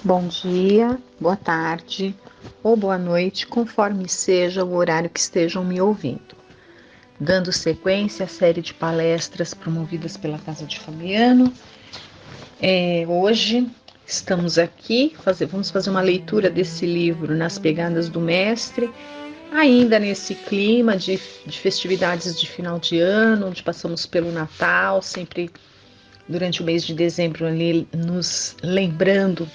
Bom dia, boa tarde ou boa noite, conforme seja o horário que estejam me ouvindo. Dando sequência à série de palestras promovidas pela Casa de Fabiano, hoje estamos aqui, vamos fazer uma leitura desse livro Nas Pegadas do Mestre, ainda nesse clima de festividades de final de ano, onde passamos pelo Natal, sempre durante o mês de dezembro ali, nos lembrando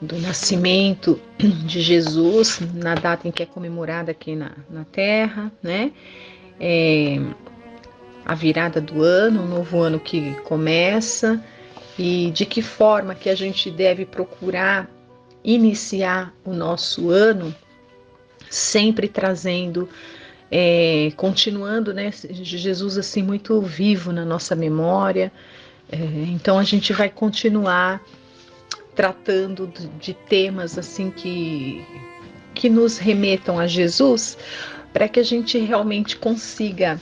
do nascimento de Jesus, na data em que é comemorada aqui na Terra, né? A virada do ano, um novo ano que começa, e de que forma que a gente deve procurar iniciar o nosso ano, sempre trazendo, continuando, né? Jesus assim muito vivo na nossa memória. Então a gente vai continuar tratando de temas assim que nos remetam a Jesus, para que a gente realmente consiga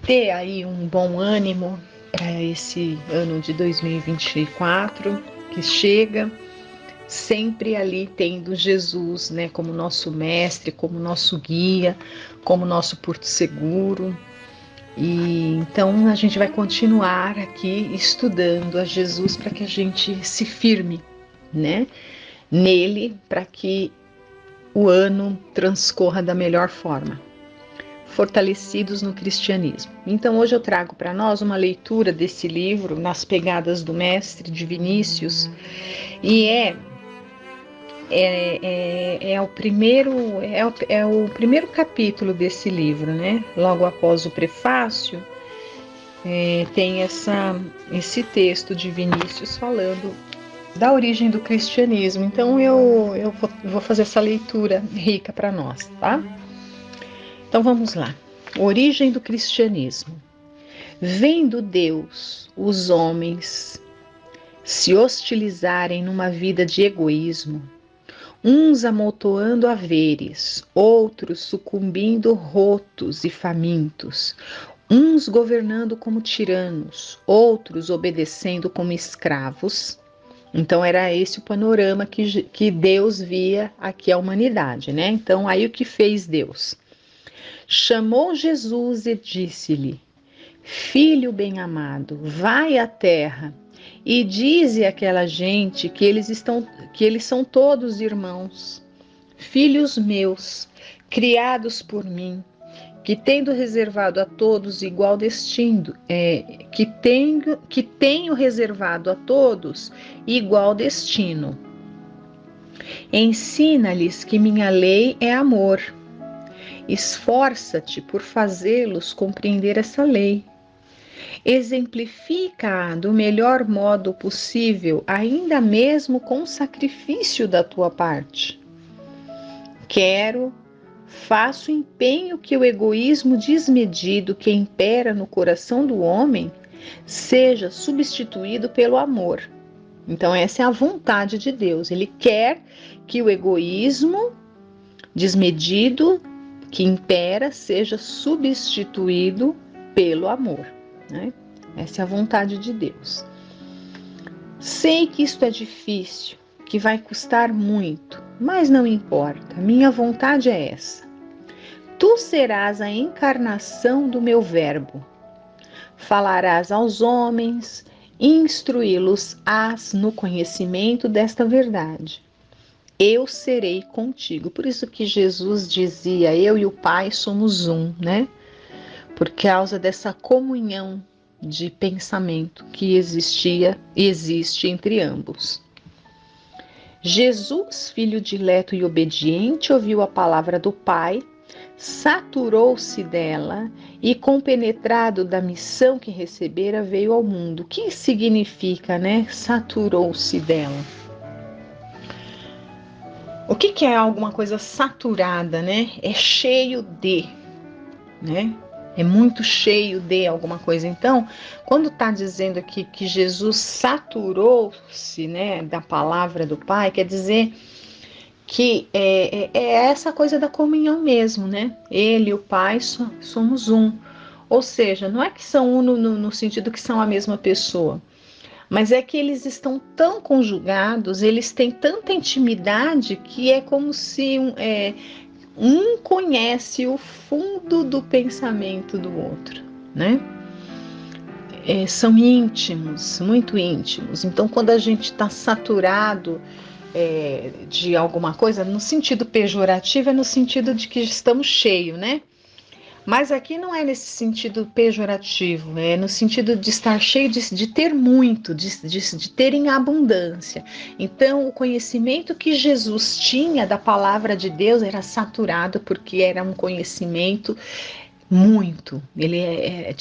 ter aí um bom ânimo para esse ano de 2024 que chega, sempre ali tendo Jesus, né, como nosso mestre, como nosso guia, como nosso porto seguro. E então a gente vai continuar aqui estudando a Jesus para que a gente se firme, né, nele, para que o ano transcorra da melhor forma, fortalecidos no cristianismo. Então hoje eu trago para nós uma leitura desse livro, Nas Pegadas do Mestre, de Vinícius, e é o primeiro capítulo desse livro, né? Logo após o prefácio, tem esse texto de Vinícius falando da origem do cristianismo. Então eu vou fazer essa leitura rica para nós, tá? Então vamos lá. Origem do cristianismo. Vendo Deus os homens se hostilizarem numa vida de egoísmo, uns amontoando haveres, outros sucumbindo rotos e famintos, uns governando como tiranos, outros obedecendo como escravos. Então era esse o panorama que Deus via aqui a humanidade, né? Então aí o que fez Deus? Chamou Jesus e disse-lhe: Filho bem-amado, vai à terra e dize àquela gente que eles são todos irmãos, filhos meus, criados por mim, que tendo reservado a todos igual destino, que tenho reservado a todos igual destino. Ensina-lhes que minha lei é amor. Esforça-te por fazê-los compreender essa lei. Exemplifica do melhor modo possível, ainda mesmo com o sacrifício da tua parte. Faço empenho que o egoísmo desmedido que impera no coração do homem seja substituído pelo amor. Então essa é a vontade de Deus. Ele quer que o egoísmo desmedido que impera seja substituído pelo amor, né? Essa é a vontade de Deus. Sei que isto é difícil, que vai custar muito, mas não importa, minha vontade é essa. Tu serás a encarnação do meu verbo. Falarás aos homens, instruí-los-ás no conhecimento desta verdade. Eu serei contigo. Por isso que Jesus dizia, eu e o Pai somos um, né? Por causa dessa comunhão de pensamento que existia e existe entre ambos. Jesus, filho dileto e obediente, ouviu a palavra do Pai, saturou-se dela e, compenetrado da missão que recebera, veio ao mundo. O que significa, né? Saturou-se dela. O que é alguma coisa saturada, né? É cheio de, né? É muito cheio de alguma coisa. Então, quando está dizendo aqui que Jesus saturou-se, né, da palavra do Pai, quer dizer que é essa coisa da comunhão mesmo, né? Ele e o Pai somos um. Ou seja, não é que são um no sentido que são a mesma pessoa, Mas é que eles estão tão conjugados, eles têm tanta intimidade que é como se um conhece o fundo do pensamento do outro, né? São íntimos, muito íntimos. Então, quando a gente está saturado de alguma coisa, no sentido pejorativo, é no sentido de que estamos cheios, né? Mas aqui não é nesse sentido pejorativo, é no sentido de estar cheio, de ter muito, de ter em abundância. Então, o conhecimento que Jesus tinha da palavra de Deus era saturado, porque era um conhecimento muito. Ele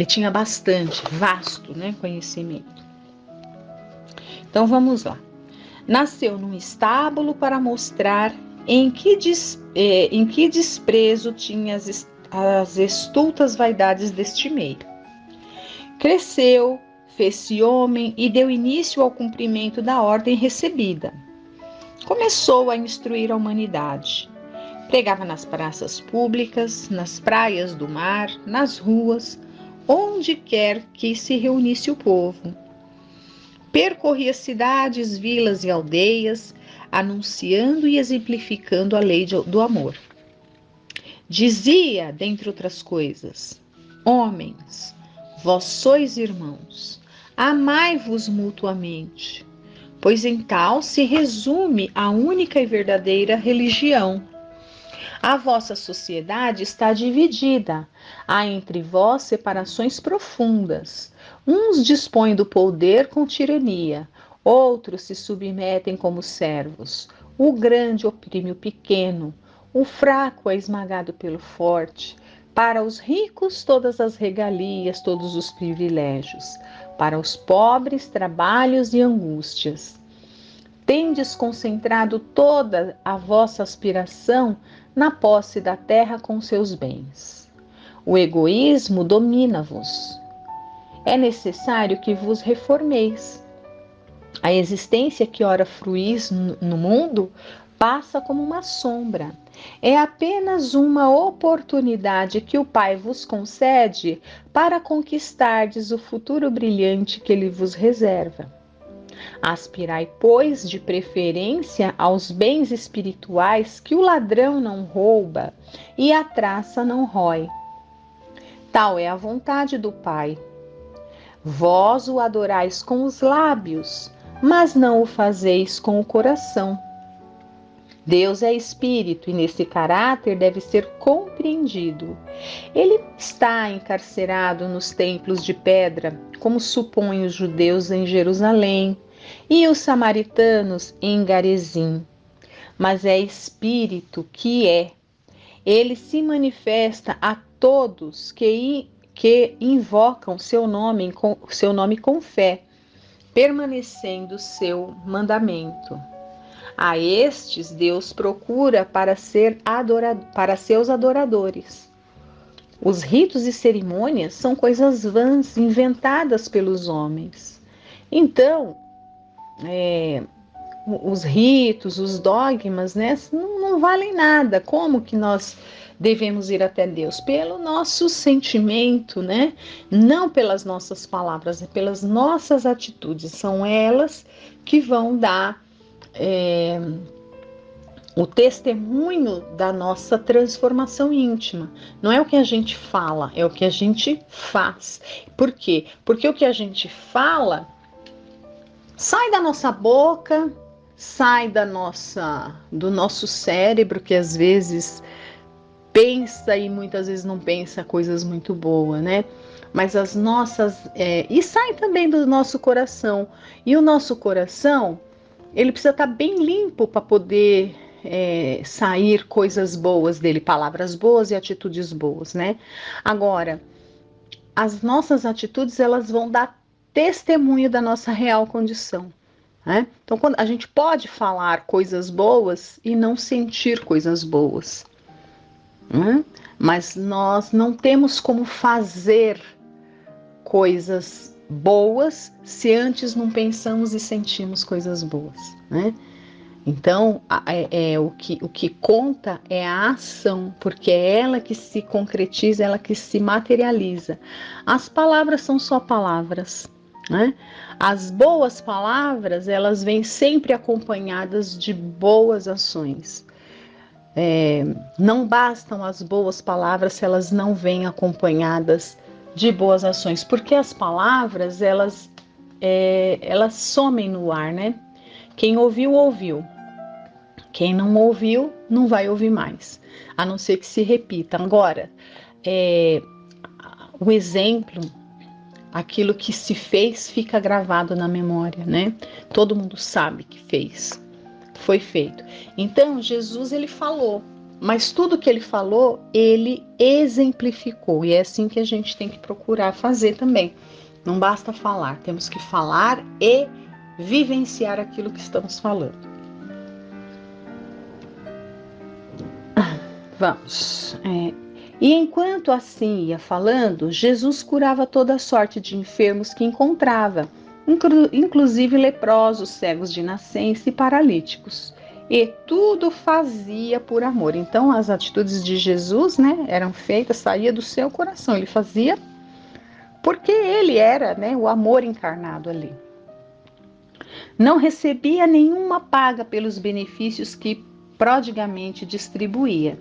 tinha bastante, vasto, né, conhecimento. Então, vamos lá. Nasceu num estábulo para mostrar em que desprezo tinha as estultas vaidades deste meio. Cresceu, fez-se homem e deu início ao cumprimento da ordem recebida. Começou a instruir a humanidade. Pregava nas praças públicas, nas praias do mar, nas ruas, onde quer que se reunisse o povo. Percorria cidades, vilas e aldeias, anunciando e exemplificando a lei do amor. Dizia, dentre outras coisas: homens, vós sois irmãos, amai-vos mutuamente, pois em tal se resume a única e verdadeira religião. A vossa sociedade está dividida, há entre vós separações profundas. Uns dispõem do poder com tirania, outros se submetem como servos. O grande oprime o pequeno, o fraco é esmagado pelo forte. Para os ricos, todas as regalias, todos os privilégios. Para os pobres, trabalhos e angústias. Tendes concentrado toda a vossa aspiração na posse da terra com seus bens. O egoísmo domina-vos. É necessário que vos reformeis. A existência que ora fruís no mundo passa como uma sombra. É apenas uma oportunidade que o Pai vos concede para conquistardes o futuro brilhante que Ele vos reserva. Aspirai, pois, de preferência aos bens espirituais que o ladrão não rouba e a traça não rói. Tal é a vontade do Pai. Vós o adorais com os lábios, mas não o fazeis com o coração. Deus é espírito e nesse caráter deve ser compreendido. Ele está encarcerado nos templos de pedra, como supõem os judeus em Jerusalém e os samaritanos em Garezim. Mas é espírito que é. Ele se manifesta a todos que invocam seu nome com fé, permanecendo seu mandamento. A estes Deus procura para seus adoradores. Os ritos e cerimônias são coisas vãs, inventadas pelos homens. Então, os ritos, os dogmas, né, não valem nada. Como que nós devemos ir até Deus? Pelo nosso sentimento, né? Não pelas nossas palavras, pelas nossas atitudes. São elas que vão dar o testemunho da nossa transformação íntima. Não é o que a gente fala, é o que a gente faz. Por quê? Porque o que a gente fala sai da nossa boca, sai do nosso cérebro, que às vezes pensa e muitas vezes não pensa coisas muito boas, né? Mas as nossas... e sai também do nosso coração. E o nosso coração, ele precisa estar bem limpo para poder sair coisas boas dele, palavras boas e atitudes boas, né? Agora, as nossas atitudes, elas vão dar testemunho da nossa real condição, né? Então, quando a gente pode falar coisas boas e não sentir coisas boas, né? Mas nós não temos como fazer coisas boas se antes não pensamos e sentimos coisas boas, né? Então, o que conta é a ação, porque é ela que se concretiza, ela que se materializa. As palavras são só palavras, né? As boas palavras, elas vêm sempre acompanhadas de boas ações. Não bastam as boas palavras se elas não vêm acompanhadas de boas ações, porque as palavras, elas somem no ar, né? Quem ouviu, ouviu. Quem não ouviu, não vai ouvir mais, a não ser que se repita. Agora, o exemplo, aquilo que se fez, fica gravado na memória, né? Todo mundo sabe que foi feito. Então, Jesus, ele falou, mas tudo que ele falou, ele exemplificou, e é assim que a gente tem que procurar fazer também. Não basta falar, temos que falar e vivenciar aquilo que estamos falando. Vamos. E enquanto assim ia falando, Jesus curava toda sorte de enfermos que encontrava, inclusive leprosos, cegos de nascença e paralíticos. E tudo fazia por amor. Então, as atitudes de Jesus, né, eram feitas, saía do seu coração. Ele fazia porque ele era, né, o amor encarnado ali. Não recebia nenhuma paga pelos benefícios que prodigamente distribuía.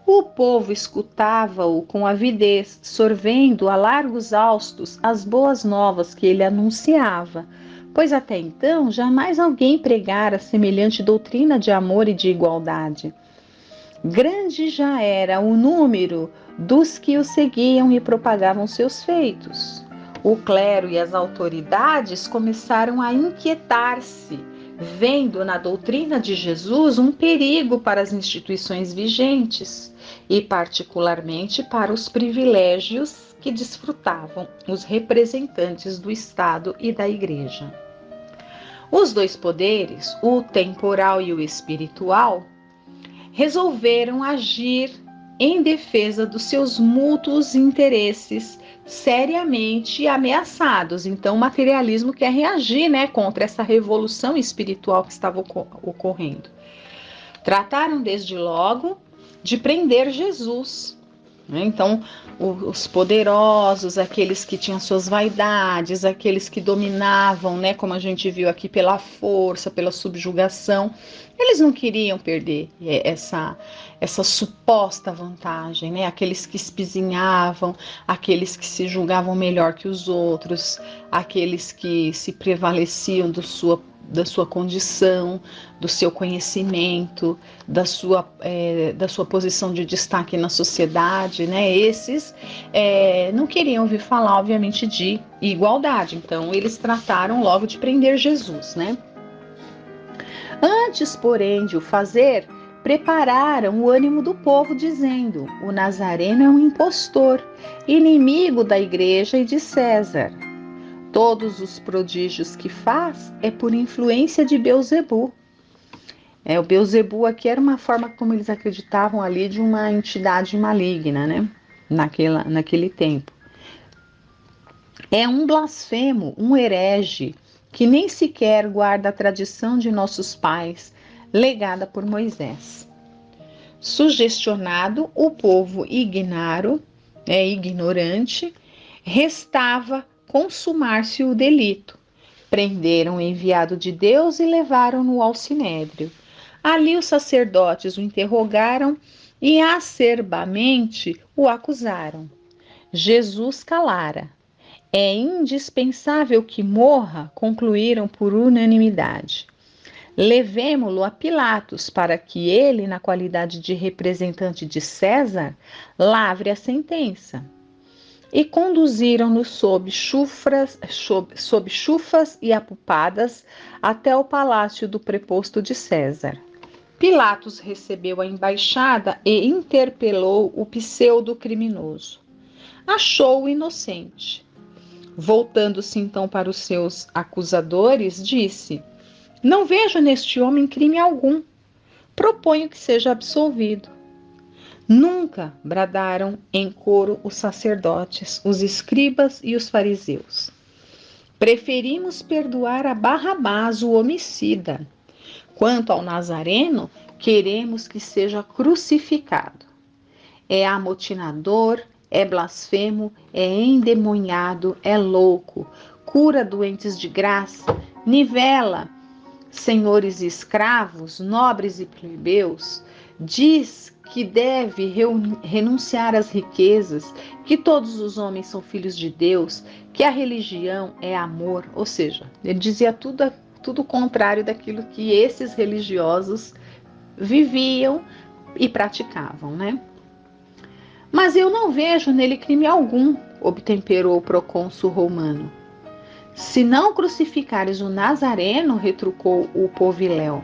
O povo escutava-o com avidez, sorvendo a largos haustos as boas novas que ele anunciava, pois até então jamais alguém pregara semelhante doutrina de amor e de igualdade. Grande já era o número dos que o seguiam e propagavam seus feitos. O clero e as autoridades começaram a inquietar-se, vendo na doutrina de Jesus um perigo para as instituições vigentes e particularmente para os privilégios que desfrutavam os representantes do Estado e da Igreja. Os dois poderes, o temporal e o espiritual, resolveram agir em defesa dos seus mútuos interesses seriamente ameaçados. Então, o materialismo quer reagir, né, contra essa revolução espiritual que estava ocorrendo. Trataram desde logo de prender Jesus. Então, os poderosos, aqueles que tinham suas vaidades, aqueles que dominavam, né, como a gente viu aqui, pela força, pela subjugação, eles não queriam perder essa suposta vantagem, né? Aqueles que espizinhavam, aqueles que se julgavam melhor que os outros, aqueles que se prevaleciam da sua condição, do seu conhecimento, da sua posição de destaque na sociedade, né? Esses não queriam ouvir falar, obviamente, de igualdade. Então, eles trataram logo de prender Jesus, né? Antes, porém, de o fazer, prepararam o ânimo do povo, dizendo: o Nazareno é um impostor, inimigo da igreja e de César. Todos os prodígios que faz é por influência de Beelzebu. O Beelzebu aqui era uma forma como eles acreditavam ali de uma entidade maligna, né? Naquele tempo. É um blasfemo, um herege, que nem sequer guarda a tradição de nossos pais, legada por Moisés. Sugestionado, o povo ignorante, restava consumar-se o delito. Prenderam o enviado de Deus e levaram-no ao sinédrio. Ali os sacerdotes o interrogaram e acerbamente o acusaram. Jesus calara. É indispensável que morra, concluíram por unanimidade. Levemo-lo a Pilatos para que ele, na qualidade de representante de César, lavre a sentença. E conduziram-no sob chufas e apupadas até o palácio do preposto de César. Pilatos recebeu a embaixada e interpelou o pseudo-criminoso. Achou-o inocente. Voltando-se então para os seus acusadores, disse: não vejo neste homem crime algum. Proponho que seja absolvido. Nunca, bradaram em coro os sacerdotes, os escribas e os fariseus. Preferimos perdoar a Barrabás, o homicida. Quanto ao Nazareno, queremos que seja crucificado. É amotinador, é blasfemo, é endemoniado, é louco. cura doentes de graça, nivela senhores e escravos, nobres e plebeus, diz que deve renunciar às riquezas, que todos os homens são filhos de Deus, que a religião é amor, ou seja, ele dizia tudo contrário daquilo que esses religiosos viviam e praticavam, né? Mas eu não vejo nele crime algum, obtemperou o procônsul romano. Se não crucificares o Nazareno, retrucou o poviléu,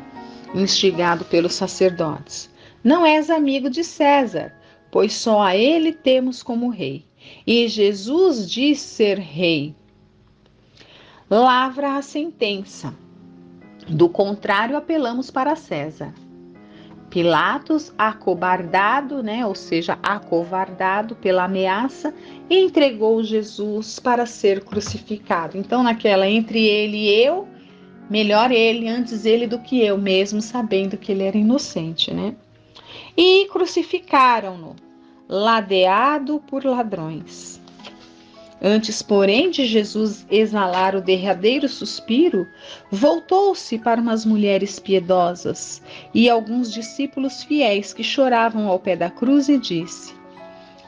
instigado pelos sacerdotes, não és amigo de César, pois só a ele temos como rei. E Jesus diz ser rei. Lavra a sentença. Do contrário, apelamos para César. Pilatos, acobardado, ou seja, acovardado pela ameaça, entregou Jesus para ser crucificado. Então, naquela entre ele e eu, melhor ele, antes ele do que eu, mesmo sabendo que ele era inocente, E crucificaram-no, ladeado por ladrões. Antes, porém, de Jesus exalar o derradeiro suspiro, voltou-se para umas mulheres piedosas e alguns discípulos fiéis que choravam ao pé da cruz e disse: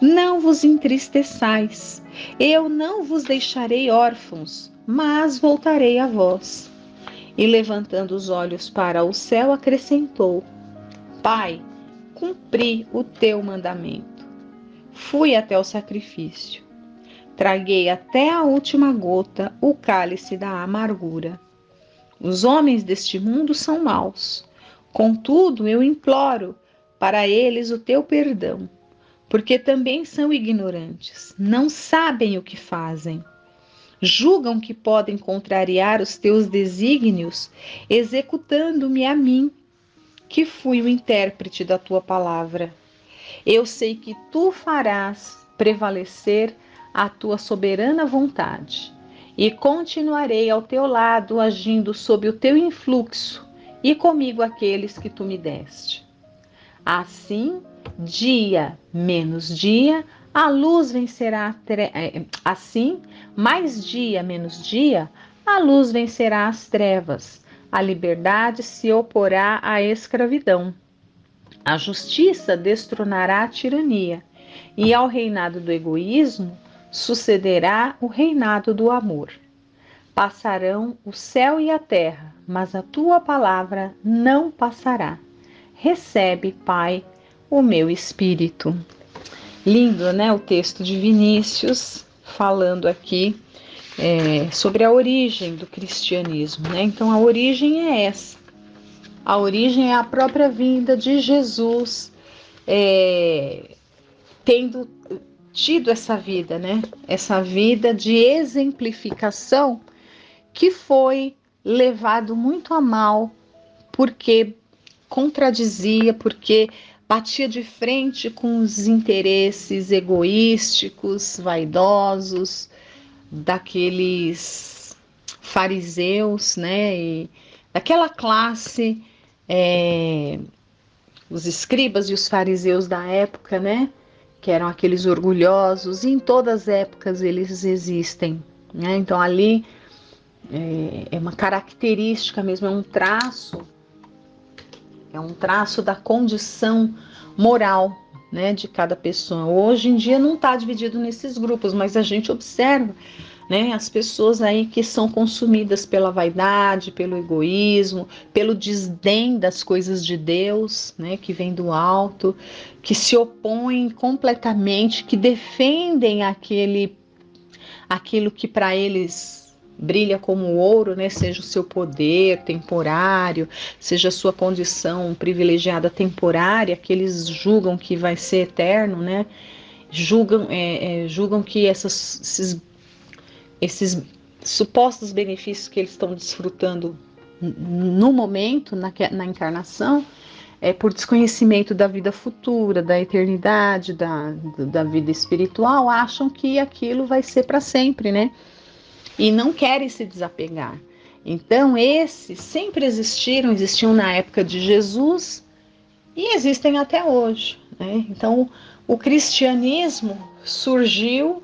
Não vos entristeçais, eu não vos deixarei órfãos, mas voltarei a vós. E levantando os olhos para o céu, acrescentou: Pai, cumpri o teu mandamento. Fui até o sacrifício. Traguei até a última gota o cálice da amargura. Os homens deste mundo são maus. Contudo, eu imploro para eles o teu perdão, porque também são ignorantes, não sabem o que fazem. Julgam que podem contrariar os teus desígnios, executando-me a mim, que fui o intérprete da tua palavra. Eu sei que tu farás prevalecer a tua soberana vontade, e continuarei ao teu lado, agindo sob o teu influxo, e comigo aqueles que tu me deste. Assim, dia menos dia, a luz vencerá assim, mais dia menos dia, a luz vencerá as trevas, a liberdade se oporá à escravidão. A justiça destronará a tirania, e ao reinado do egoísmo sucederá o reinado do amor. Passarão o céu e a terra, mas a tua palavra não passará. Recebe, Pai, o meu espírito. Lindo, o texto de Vinícius, falando aqui sobre a origem do cristianismo, Então, a origem é essa. A origem é a própria vinda de Jesus, tendo tido essa vida, Essa vida de exemplificação que foi levado muito a mal, porque contradizia, porque batia de frente com os interesses egoísticos, vaidosos, daqueles fariseus, e daquela classe, os escribas e os fariseus da época, que eram aqueles orgulhosos, e em todas as épocas eles existem, Então ali é uma característica mesmo, é um traço da condição moral, de cada pessoa. Hoje em dia não está dividido nesses grupos, mas a gente observa, as pessoas aí que são consumidas pela vaidade, pelo egoísmo, pelo desdém das coisas de Deus, que vem do alto, que se opõem completamente, que defendem aquilo que para eles brilha como ouro, seja o seu poder temporário, seja a sua condição privilegiada temporária, que eles julgam que vai ser eterno, julgam que esses supostos benefícios que eles estão desfrutando no momento, na encarnação, por desconhecimento da vida futura, da eternidade, da vida espiritual, acham que aquilo vai ser para sempre, E não querem se desapegar. Então, esses sempre existiam na época de Jesus e existem até hoje, Então, o cristianismo surgiu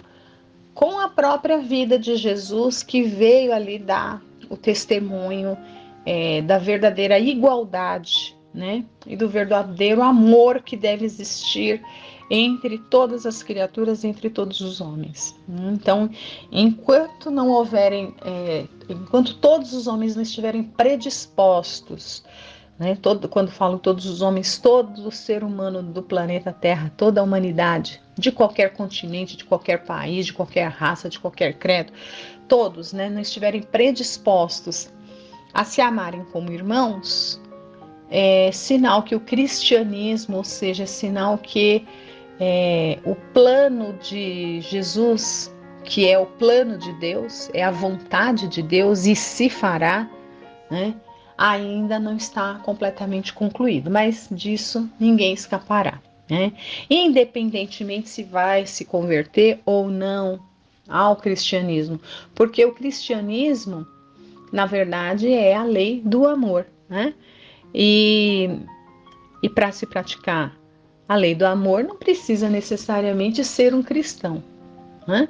com a própria vida de Jesus, que veio ali dar o testemunho da verdadeira igualdade, né? E do verdadeiro amor que deve existir entre todas as criaturas, entre todos os homens. Então, enquanto não houverem, enquanto todos os homens não estiverem predispostos, né? Quando falo todos os homens, todo ser humano do planeta Terra, toda a humanidade, de qualquer continente, de qualquer país, de qualquer raça, de qualquer credo, todos, né, não estiverem predispostos a se amarem como irmãos, é sinal que o cristianismo, ou seja, é sinal que o plano de Jesus, que é o plano de Deus, é a vontade de Deus e se fará, né, ainda não está completamente concluído, mas disso ninguém escapará, né? Independentemente se vai se converter ou não ao cristianismo, porque o cristianismo, na verdade, é a lei do amor, né? E para se praticar a lei do amor, não precisa necessariamente ser um cristão, né?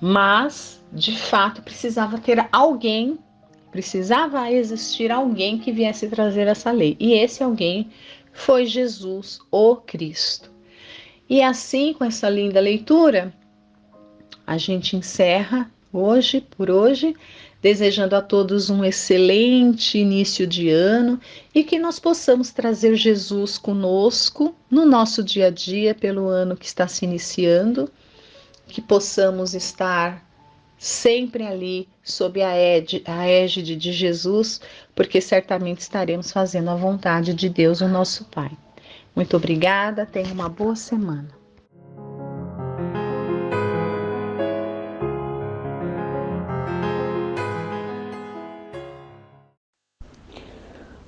Mas, de fato, precisava existir alguém que viesse trazer essa lei. E esse alguém foi Jesus, o Cristo. E assim, com essa linda leitura, a gente encerra por hoje, desejando a todos um excelente início de ano e que nós possamos trazer Jesus conosco no nosso dia a dia, pelo ano que está se iniciando, que possamos estar sempre ali sob a égide de Jesus, porque certamente estaremos fazendo a vontade de Deus, o nosso Pai. Muito obrigada, tenha uma boa semana.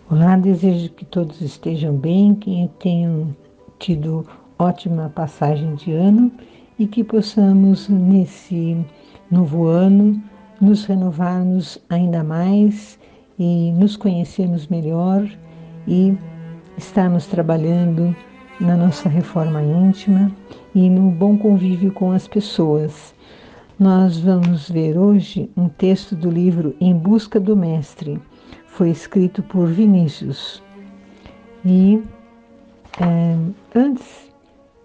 Olá, desejo que todos estejam bem, que tenham tido ótima passagem de ano e que possamos, nesse novo ano, nos renovarmos ainda mais e nos conhecermos melhor e estarmos trabalhando na nossa reforma íntima e no bom convívio com as pessoas. Nós vamos ver hoje um texto do livro Em Busca do Mestre. Foi escrito por Vinícius. E antes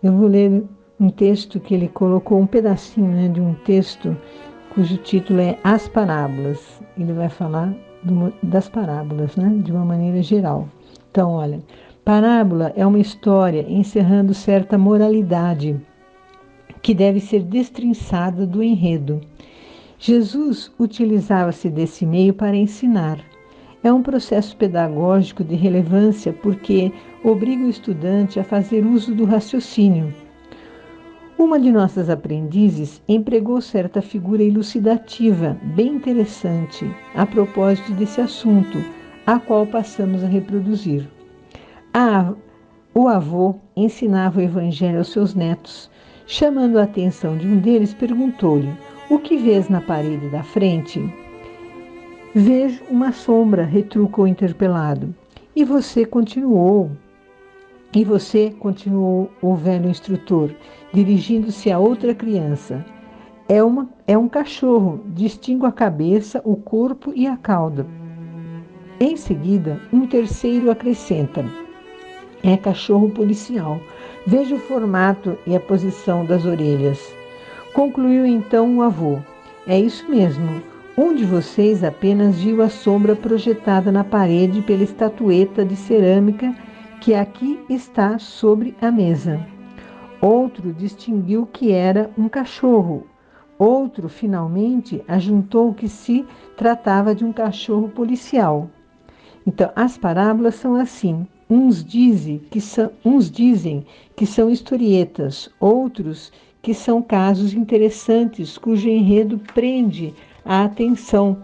eu vou ler um texto que ele colocou, um pedacinho de um texto cujo título é As Parábolas. Ele vai falar das parábolas, de uma maneira geral. Então, olha, parábola é uma história encerrando certa moralidade que deve ser destrinçada do enredo. Jesus utilizava-se desse meio para ensinar. É um processo pedagógico de relevância porque obriga o estudante a fazer uso do raciocínio. Uma de nossas aprendizes empregou certa figura elucidativa, bem interessante, a propósito desse assunto, a qual passamos a reproduzir. O avô ensinava o evangelho aos seus netos. Chamando a atenção de um deles, perguntou-lhe: "O que vês na parede da frente?" "Vejo uma sombra", retrucou o interpelado. E você continuou o velho instrutor, dirigindo-se a outra criança. É um cachorro, distingo a cabeça, o corpo e a cauda." Em seguida, um terceiro acrescenta: "É cachorro policial. Veja o formato e a posição das orelhas." Concluiu então o avô: "É isso mesmo. Um de vocês apenas viu a sombra projetada na parede pela estatueta de cerâmica que aqui está sobre a mesa. Outro distinguiu que era um cachorro. Outro, finalmente, ajuntou que se tratava de um cachorro policial." Então, as parábolas são assim. Uns dizem que são historietas, outros que são casos interessantes cujo enredo prende a atenção.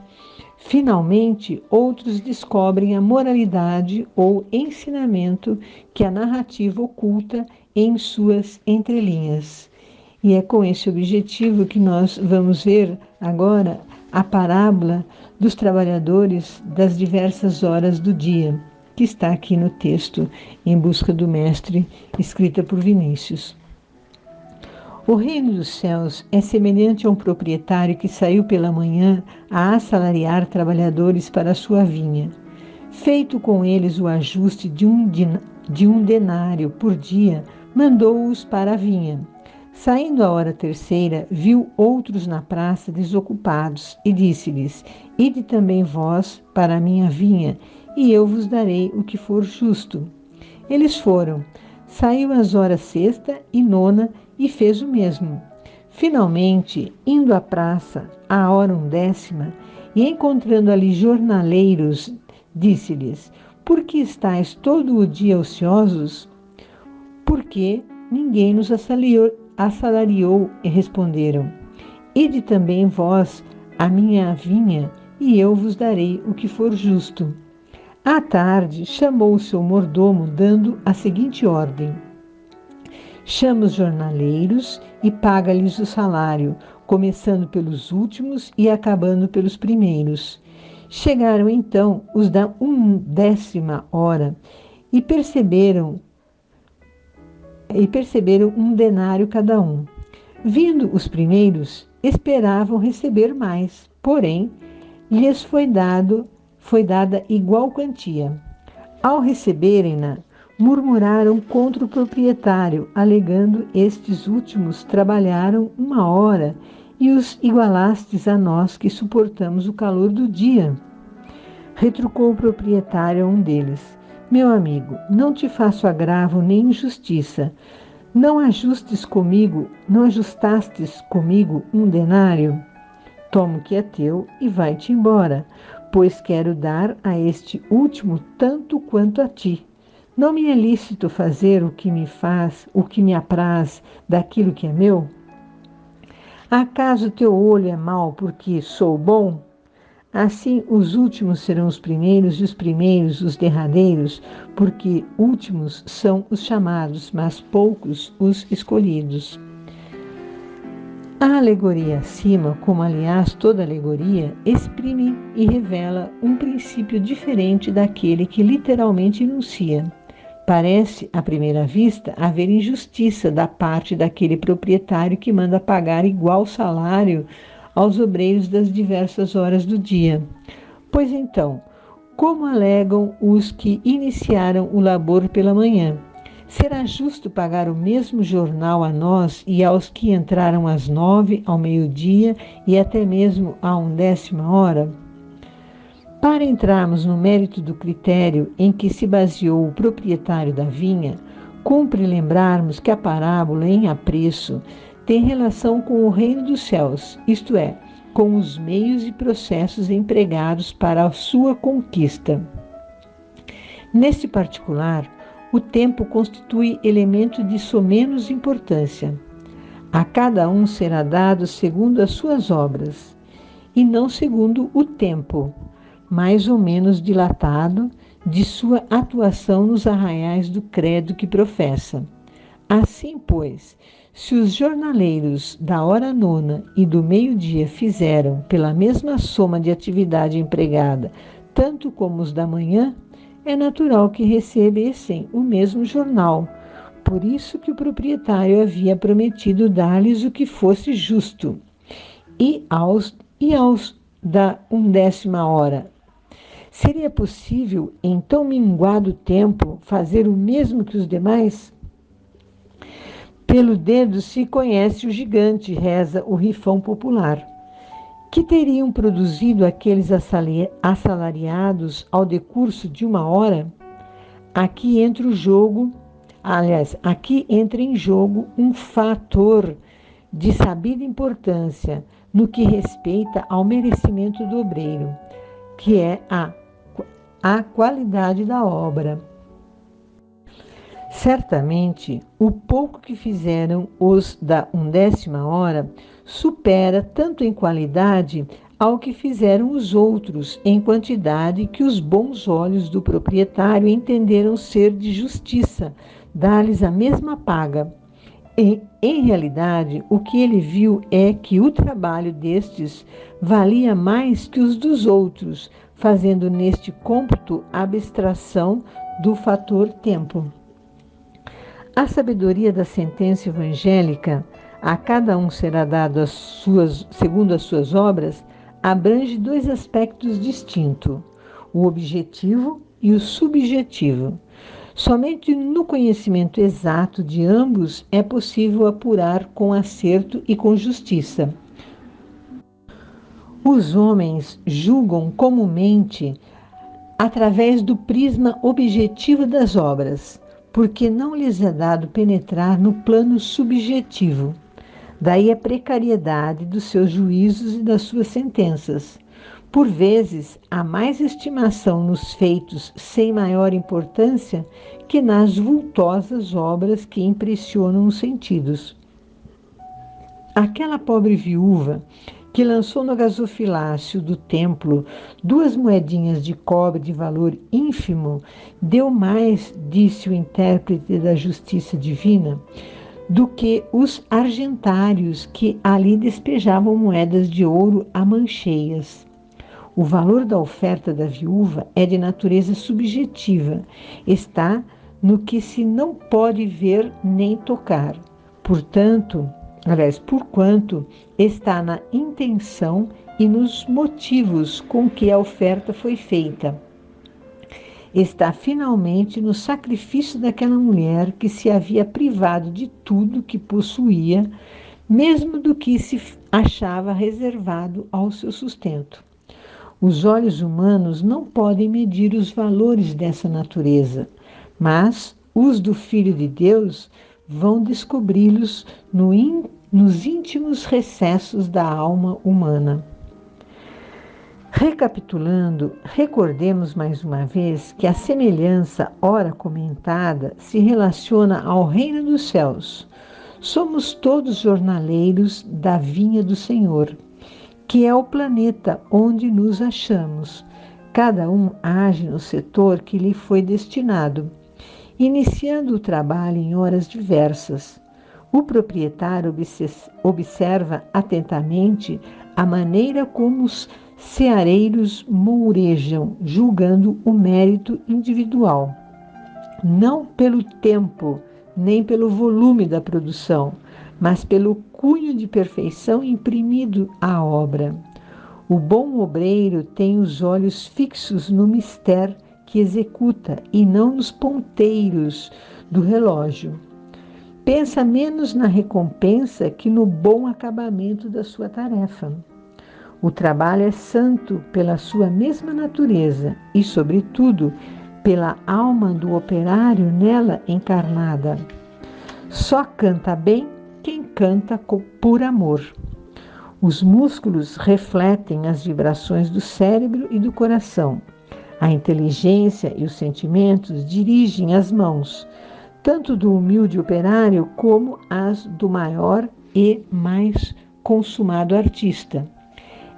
Finalmente, outros descobrem a moralidade ou ensinamento que a narrativa oculta em suas entrelinhas. E é com esse objetivo que nós vamos ver agora a parábola dos trabalhadores das diversas horas do dia, que está aqui no texto Em Busca do Mestre, escrita por Vinícius. O reino dos céus é semelhante a um proprietário que saiu pela manhã a assalariar trabalhadores para a sua vinha. Feito com eles o ajuste de um denário por dia, mandou-os para a vinha. Saindo a hora terceira, viu outros na praça desocupados e disse-lhes: Ide também vós para a minha vinha, e eu vos darei o que for justo. Eles foram. Saiu às horas sexta e nona e fez o mesmo. Finalmente, indo à praça, à hora 11ª, e encontrando ali jornaleiros, disse-lhes: Por que estáis todo o dia ociosos? Porque ninguém nos assalariou, e responderam: Ide também vós à minha vinha, e eu vos darei o que for justo. À tarde, chamou o seu mordomo, dando a seguinte ordem: Chama os jornaleiros e paga-lhes o salário, começando pelos últimos e acabando pelos primeiros. Chegaram então os da 11ª hora e perceberam um denário cada um. Vindo os primeiros, esperavam receber mais, porém, lhes foi dada igual quantia. Ao receberem-na, murmuraram contra o proprietário, alegando: Estes últimos trabalharam 1 hora e os igualastes a nós que suportamos o calor do dia. Retrucou o proprietário a um deles: Meu amigo, não te faço agravo nem injustiça. Não ajustastes comigo um denário? Toma o que é teu e vai-te embora, pois quero dar a este último tanto quanto a ti. Não me é lícito fazer o que me apraz daquilo que é meu? Acaso teu olho é mau porque sou bom? Assim os últimos serão os primeiros e os primeiros os derradeiros, porque últimos são os chamados, mas poucos os escolhidos. A alegoria acima, como aliás toda alegoria, exprime e revela um princípio diferente daquele que literalmente enuncia. Parece, à primeira vista, haver injustiça da parte daquele proprietário que manda pagar igual salário aos obreiros das diversas horas do dia. Pois então, como alegam os que iniciaram o labor pela manhã? Será justo pagar o mesmo jornal a nós e aos que entraram às 9, ao meio-dia e até mesmo à 11ª hora? Para entrarmos no mérito do critério em que se baseou o proprietário da vinha, cumpre lembrarmos que a parábola em apreço tem relação com o reino dos céus, isto é, com os meios e processos empregados para a sua conquista. Neste particular, o tempo constitui elemento de somenos importância. A cada um será dado segundo as suas obras, e não segundo o tempo, mais ou menos dilatado, de sua atuação nos arraiais do credo que professa. Assim, pois, se os jornaleiros da hora 9ª e do meio-dia fizeram, pela mesma soma de atividade empregada, tanto como os da manhã, é natural que recebessem o mesmo jornal. Por isso que o proprietário havia prometido dar-lhes o que fosse justo. E aos da 11ª hora, seria possível, em tão minguado tempo, fazer o mesmo que os demais? Pelo dedo se conhece o gigante, reza o rifão popular. Que teriam produzido aqueles assalariados ao decurso de 1 hora? Aqui entra em jogo um fator de sabida importância no que respeita ao merecimento do obreiro, que é a qualidade da obra. Certamente, o pouco que fizeram os da 11ª hora supera tanto em qualidade ao que fizeram os outros em quantidade que os bons olhos do proprietário entenderam ser de justiça, dar-lhes a mesma paga. Em realidade, o que ele viu é que o trabalho destes valia mais que os dos outros, fazendo neste cômputo abstração do fator tempo. A sabedoria da sentença evangélica a cada um será dado segundo as suas obras, abrange dois aspectos distintos, o objetivo e o subjetivo. Somente no conhecimento exato de ambos é possível apurar com acerto e com justiça. Os homens julgam comumente através do prisma objetivo das obras, porque não lhes é dado penetrar no plano subjetivo. Daí a precariedade dos seus juízos e das suas sentenças. Por vezes, há mais estimação nos feitos sem maior importância que nas vultosas obras que impressionam os sentidos. Aquela pobre viúva que lançou no gasofilácio do templo 2 moedinhas de cobre de valor ínfimo, deu mais, disse o intérprete da justiça divina, do que os argentários que ali despejavam moedas de ouro a mancheias. O valor da oferta da viúva é de natureza subjetiva, está no que se não pode ver nem tocar. Porquanto está na intenção e nos motivos com que a oferta foi feita. Está finalmente no sacrifício daquela mulher que se havia privado de tudo que possuía, mesmo do que se achava reservado ao seu sustento. Os olhos humanos não podem medir os valores dessa natureza, mas os do Filho de Deus vão descobri-los nos íntimos recessos da alma humana. Recapitulando, recordemos mais uma vez que a semelhança ora comentada se relaciona ao reino dos céus. Somos todos jornaleiros da vinha do Senhor, que é o planeta onde nos achamos. Cada um age no setor que lhe foi destinado, iniciando o trabalho em horas diversas. O proprietário observa atentamente a maneira como os ceareiros mourejam, julgando o mérito individual, não pelo tempo, nem pelo volume da produção, mas pelo cunho de perfeição imprimido à obra. O bom obreiro tem os olhos fixos no mistério que executa e não nos ponteiros do relógio. Pensa menos na recompensa que no bom acabamento da sua tarefa. O trabalho é santo pela sua mesma natureza e, sobretudo, pela alma do operário nela encarnada. Só canta bem quem canta por amor. Os músculos refletem as vibrações do cérebro e do coração. A inteligência e os sentimentos dirigem as mãos, tanto do humilde operário como as do maior e mais consumado artista.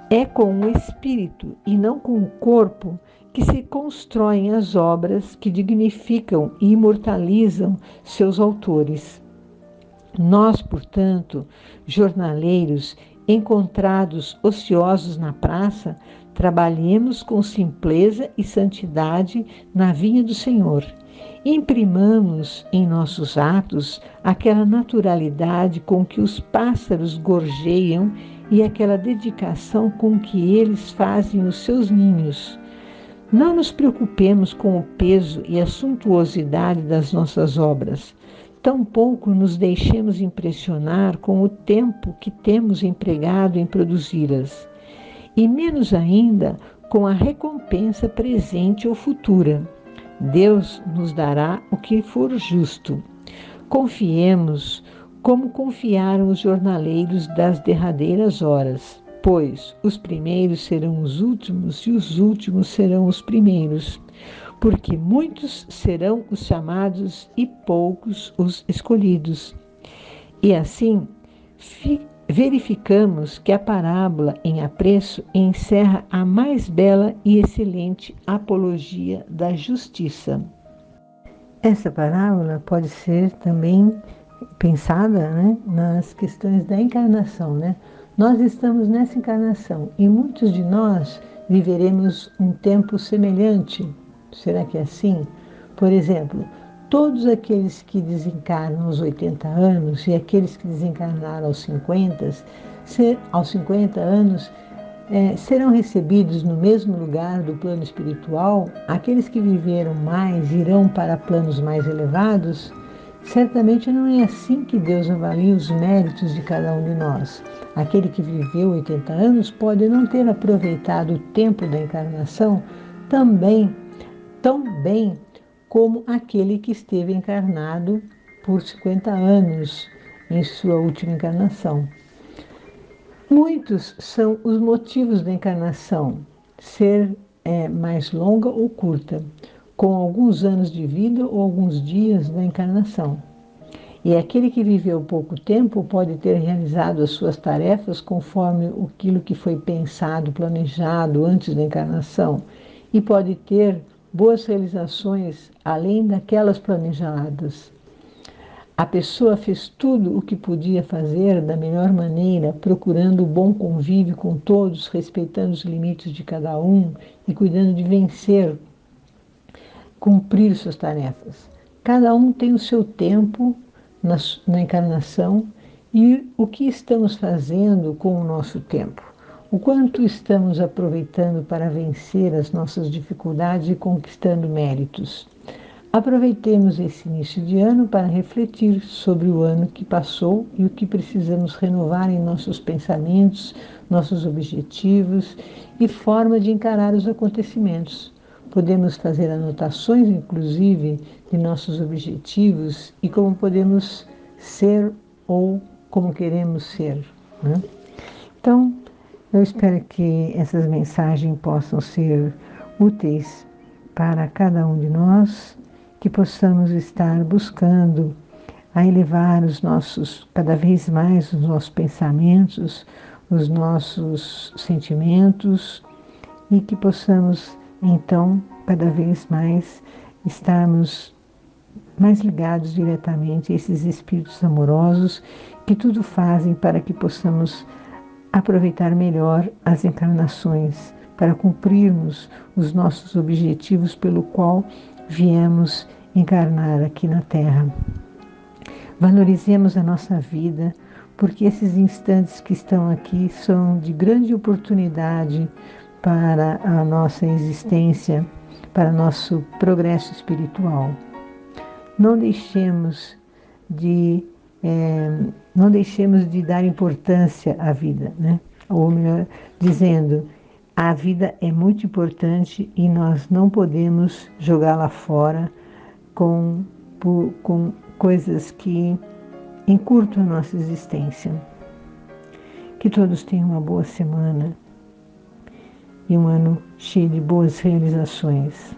É com o espírito e não com o corpo que se constroem as obras que dignificam e imortalizam seus autores. Nós, portanto, jornaleiros, encontrados ociosos na praça, trabalhemos com simpleza e santidade na vinha do Senhor. Imprimamos em nossos atos aquela naturalidade com que os pássaros gorjeiam e aquela dedicação com que eles fazem os seus ninhos. Não nos preocupemos com o peso e a suntuosidade das nossas obras. Tampouco nos deixemos impressionar com o tempo que temos empregado em produzi-las, e menos ainda com a recompensa presente ou futura. Deus nos dará o que for justo. Confiemos como confiaram os jornaleiros das derradeiras horas, pois os primeiros serão os últimos e os últimos serão os primeiros, porque muitos serão os chamados e poucos os escolhidos. E assim, verificamos que a parábola em apreço encerra a mais bela e excelente apologia da justiça. Essa parábola pode ser também pensada, nas questões da encarnação, Nós estamos nessa encarnação e muitos de nós viveremos um tempo semelhante. Será que é assim? Por exemplo, Todos aqueles que desencarnam aos 80 anos e aqueles que desencarnaram aos 50 anos, serão recebidos no mesmo lugar do plano espiritual. Aqueles que viveram mais irão para planos mais elevados. Certamente não é assim que Deus avalia os méritos de cada um de nós. Aquele que viveu 80 anos pode não ter aproveitado o tempo da encarnação também, tão bem como aquele que esteve encarnado por 50 anos em sua última encarnação. Muitos são os motivos da encarnação, ser mais longa ou curta, com alguns anos de vida ou alguns dias da encarnação. E aquele que viveu pouco tempo pode ter realizado as suas tarefas conforme aquilo que foi pensado, planejado antes da encarnação, e pode ter boas realizações além daquelas planejadas. A pessoa fez tudo o que podia fazer da melhor maneira, procurando o bom convívio com todos, respeitando os limites de cada um e cuidando de vencer, cumprir suas tarefas. Cada um tem o seu tempo na encarnação e o que estamos fazendo com o nosso tempo. O quanto estamos aproveitando para vencer as nossas dificuldades e conquistando méritos. Aproveitemos esse início de ano para refletir sobre o ano que passou e o que precisamos renovar em nossos pensamentos, nossos objetivos e forma de encarar os acontecimentos. Podemos fazer anotações, inclusive, de nossos objetivos e como podemos ser ou como queremos ser, né? Então, eu espero que essas mensagens possam ser úteis para cada um de nós, que possamos estar buscando a elevar cada vez mais os nossos pensamentos, os nossos sentimentos, e que possamos, então, cada vez mais estarmos mais ligados diretamente a esses espíritos amorosos que tudo fazem para que possamos aproveitar melhor as encarnações, para cumprirmos os nossos objetivos pelo qual viemos encarnar aqui na Terra. Valorizemos a nossa vida, porque esses instantes que estão aqui são de grande oportunidade para a nossa existência, para nosso progresso espiritual. Não deixemos de dar importância à vida, né? Ou melhor, dizendo, a vida é muito importante e nós não podemos jogá-la fora com coisas que encurtam a nossa existência. Que todos tenham uma boa semana e um ano cheio de boas realizações.